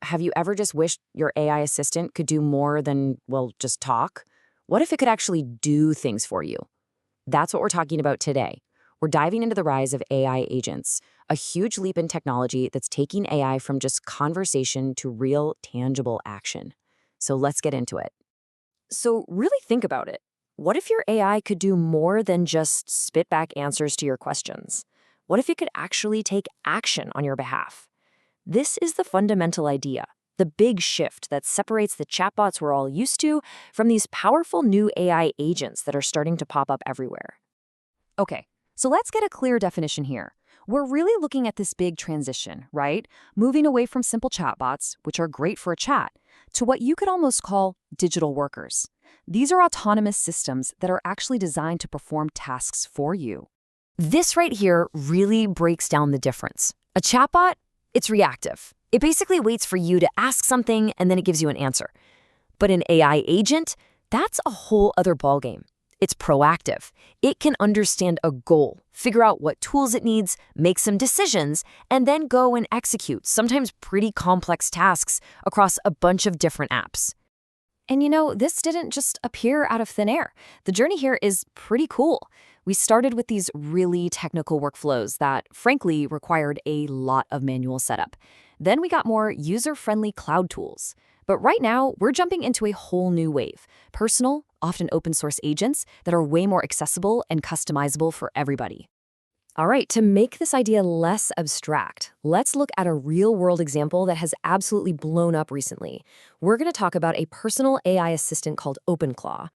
Have you ever just wished your AI assistant could do more than, well, just talk? What if it could actually do things for you? That's what we're talking about today. We're diving into the rise of AI agents, a huge leap in technology that's taking AI from just conversation to real, tangible action. So let's get into it. So, really think about it. What if your AI could do more than just spit back answers to your questions? What if it could actually take action on your behalf? This is the fundamental idea, the big shift that separates the chatbots we're all used to from these powerful new AI agents that are starting to pop up everywhere. Okay, so let's get a clear definition here. We're really looking at this big transition, right? Moving away from simple chatbots, which are great for a chat, to what you could almost call digital workers. These are autonomous systems that are actually designed to perform tasks for you. This right here really breaks down the difference. A chatbot, it's reactive. It basically waits for you to ask something and then it gives you an answer. But an AI agent, that's a whole other ballgame. It's proactive. It can understand a goal, figure out what tools it needs, make some decisions, and then go and execute sometimes pretty complex tasks across a bunch of different apps. And this didn't just appear out of thin air. The journey here is pretty cool. We started with these really technical workflows that, frankly, required a lot of manual setup. Then we got more user-friendly cloud tools. But right now, we're jumping into a whole new wave. Personal, often open source agents that are way more accessible and customizable for everybody. All right, to make this idea less abstract, let's look at a real-world example that has absolutely blown up recently. We're going to talk about a personal AI assistant called OpenClaw.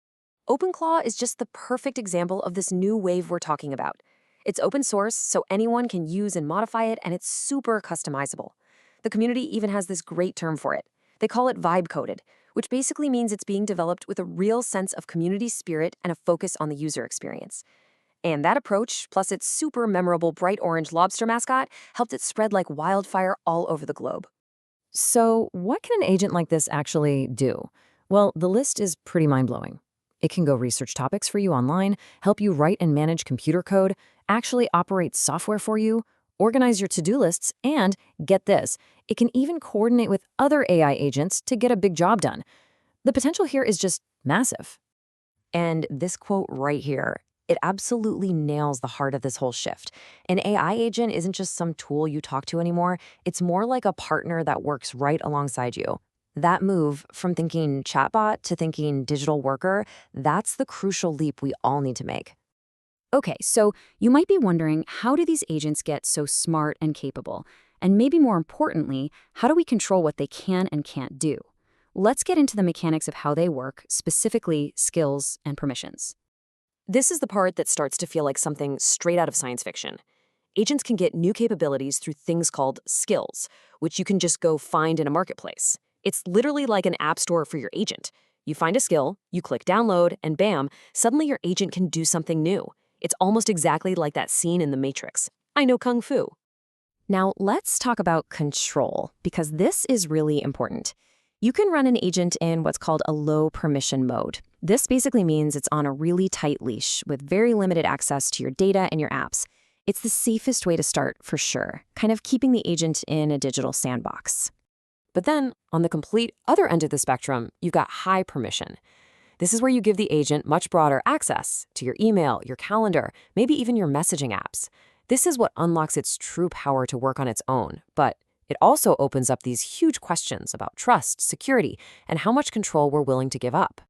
OpenClaw is just the perfect example of this new wave we're talking about. It's open source, so anyone can use and modify it, and it's super customizable. The community even has this great term for it. They call it vibe-coded, which basically means it's being developed with a real sense of community spirit and a focus on the user experience. And that approach, plus its super memorable bright orange lobster mascot, helped it spread like wildfire all over the globe. So, what can an agent like this actually do? Well, the list is pretty mind-blowing. It can go research topics for you online, help you write and manage computer code, actually operate software for you, organize your to-do lists, and, get this, it can even coordinate with other AI agents to get a big job done. The potential here is just massive. And this quote right here, it absolutely nails the heart of this whole shift. An AI agent isn't just some tool you talk to anymore. It's more like a partner that works right alongside you. That move from thinking chatbot to thinking digital worker, that's the crucial leap we all need to make. Okay, so you might be wondering, how do these agents get so smart and capable? And maybe more importantly, how do we control what they can and can't do? Let's get into the mechanics of how they work, specifically skills and permissions. This is the part that starts to feel like something straight out of science fiction. Agents can get new capabilities through things called skills, which you can just go find in a marketplace. It's literally like an app store for your agent. You find a skill, you click download, and bam, suddenly your agent can do something new. It's almost exactly like that scene in The Matrix. I know Kung Fu. Now, let's talk about control, because this is really important. You can run an agent in what's called a low permission mode. This basically means it's on a really tight leash with very limited access to your data and your apps. It's the safest way to start, for sure, kind of keeping the agent in a digital sandbox. But then, on the complete other end of the spectrum, you've got high permission. This is where you give the agent much broader access to your email, your calendar, maybe even your messaging apps. This is what unlocks its true power to work on its own, but it also opens up these huge questions about trust, security, and how much control we're willing to give up.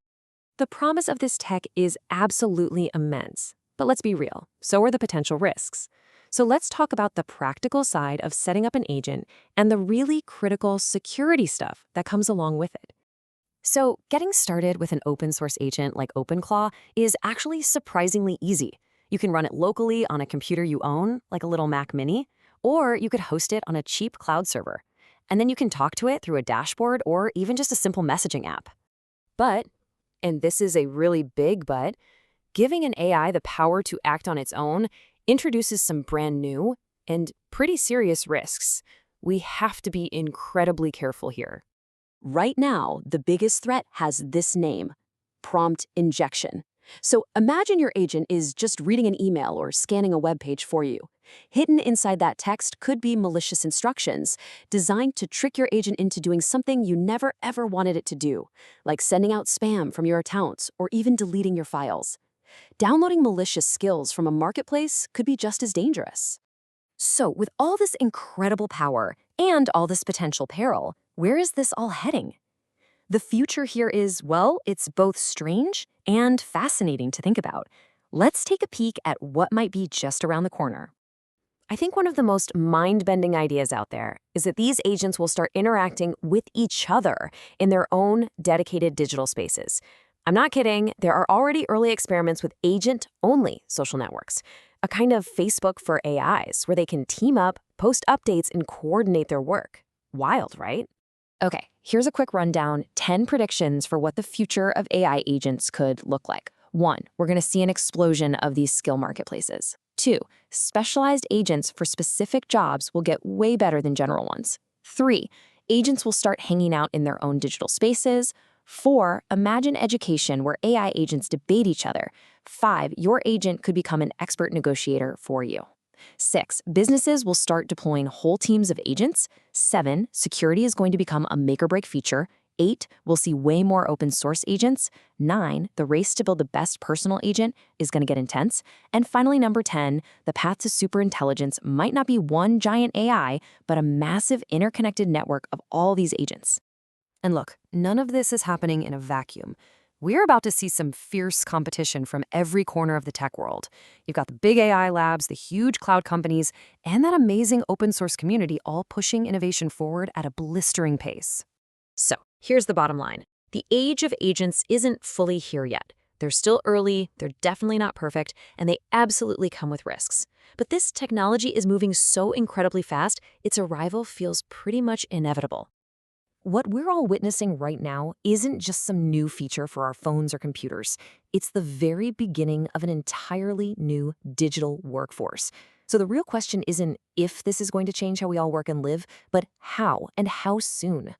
The promise of this tech is absolutely immense, but let's be real, so are the potential risks. So let's talk about the practical side of setting up an agent and the really critical security stuff that comes along with it. So getting started with an open source agent like OpenClaw is actually surprisingly easy. You can run it locally on a computer you own, like a little Mac Mini, or you could host it on a cheap cloud server. And then you can talk to it through a dashboard or even just a simple messaging app. But, and this is a really big but, giving an AI the power to act on its own introduces some brand new and pretty serious risks. We have to be incredibly careful here. Right now, the biggest threat has this name: prompt injection. So imagine your agent is just reading an email or scanning a web page for you. Hidden inside that text could be malicious instructions designed to trick your agent into doing something you never ever wanted it to do, like sending out spam from your accounts or even deleting your files. Downloading malicious skills from a marketplace could be just as dangerous. So, with all this incredible power and all this potential peril, where is this all heading? The future here is, well, it's both strange and fascinating to think about. Let's take a peek at what might be just around the corner. I think one of the most mind-bending ideas out there is that these agents will start interacting with each other in their own dedicated digital spaces. I'm not kidding, there are already early experiments with agent-only social networks, a kind of Facebook for AIs where they can team up, post updates, and coordinate their work. Wild, right? Okay, here's a quick rundown, 10 predictions for what the future of AI agents could look like. 1, we're going to see an explosion of these skill marketplaces. 2, specialized agents for specific jobs will get way better than general ones. 3, agents will start hanging out in their own digital spaces. 4, imagine education where AI agents debate each other. 5, your agent could become an expert negotiator for you. 6, businesses will start deploying whole teams of agents. 7, security is going to become a make-or-break feature. 8, we'll see way more open source agents. 9, the race to build the best personal agent is going to get intense. And finally, number 10, the path to superintelligence might not be one giant AI, but a massive interconnected network of all these agents. And look, none of this is happening in a vacuum. We're about to see some fierce competition from every corner of the tech world. You've got the big AI labs, the huge cloud companies, and that amazing open source community all pushing innovation forward at a blistering pace. So, here's the bottom line. The age of agents isn't fully here yet. They're still early, they're definitely not perfect, and they absolutely come with risks. But this technology is moving so incredibly fast, its arrival feels pretty much inevitable. What we're all witnessing right now isn't just some new feature for our phones or computers. It's the very beginning of an entirely new digital workforce. So the real question isn't if this is going to change how we all work and live, but how and how soon.